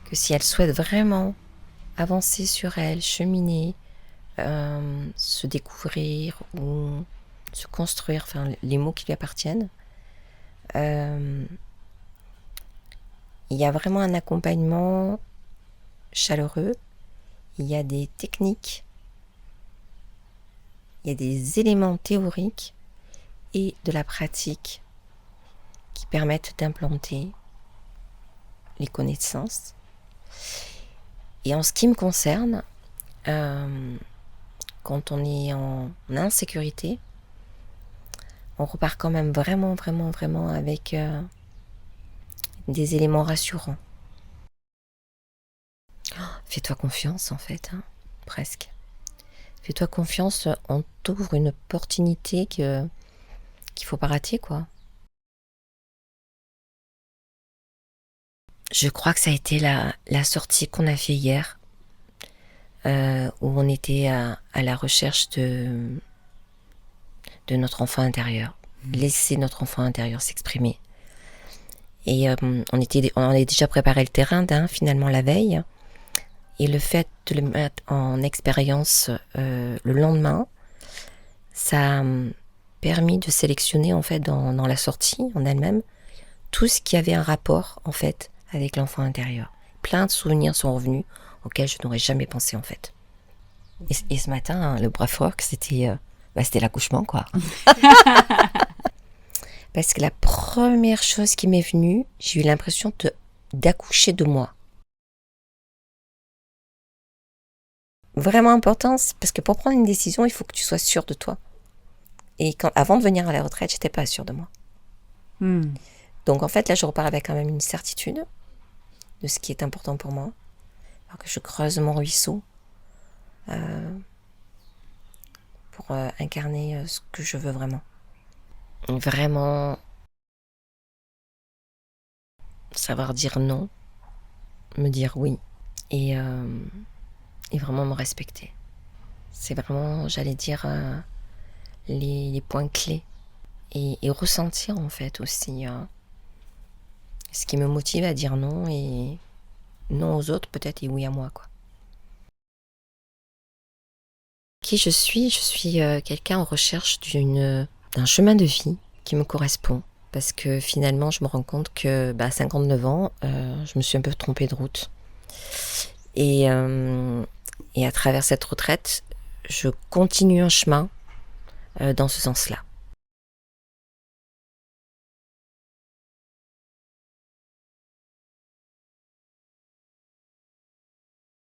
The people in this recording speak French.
que si elle souhaite vraiment avancer sur elle, cheminer, se découvrir ou se construire, enfin les mots qui lui appartiennent, il y a vraiment un accompagnement chaleureux, il y a des techniques, il y a des éléments théoriques et de la pratique qui permettent d'implanter les connaissances. Et en ce qui me concerne, quand on est en insécurité, on repart quand même vraiment avec des éléments rassurants. Fais-toi confiance en fait, hein, presque. Fais-toi confiance, on t'ouvre une opportunité qu'il faut pas rater, quoi. Je crois que ça a été la sortie qu'on a fait hier, où on était à la recherche de notre enfant intérieur. Laisser notre enfant intérieur s'exprimer. Et on avait déjà préparé le terrain, finalement, la veille. Et le fait de le mettre en expérience le lendemain, ça a permis de sélectionner, en fait, dans la sortie en elle-même, tout ce qui avait un rapport, en fait, avec l'enfant intérieur. Plein de souvenirs sont revenus auxquels je n'aurais jamais pensé, en fait. Et ce matin, hein, le breathwork, c'était l'accouchement, quoi. Parce que la première chose qui m'est venue, j'ai eu l'impression d'accoucher de moi. Vraiment important, parce que pour prendre une décision, il faut que tu sois sûr de toi. Et avant de venir à la retraite, j'étais pas sûre de moi. Donc en fait, là, je repars avec quand même une certitude de ce qui est important pour moi. Alors que je creuse mon ruisseau pour incarner ce que je veux vraiment. Vraiment savoir dire non, me dire oui et vraiment me respecter. C'est vraiment, j'allais dire, les points clés et ressentir en fait aussi ce qui me motive à dire non et non aux autres peut-être et oui à moi, quoi. Qui je suis quelqu'un en recherche d'un chemin de vie qui me correspond. Parce que finalement, je me rends compte que à 59 ans, je me suis un peu trompée de route. Et à travers cette retraite, je continue un chemin dans ce sens-là.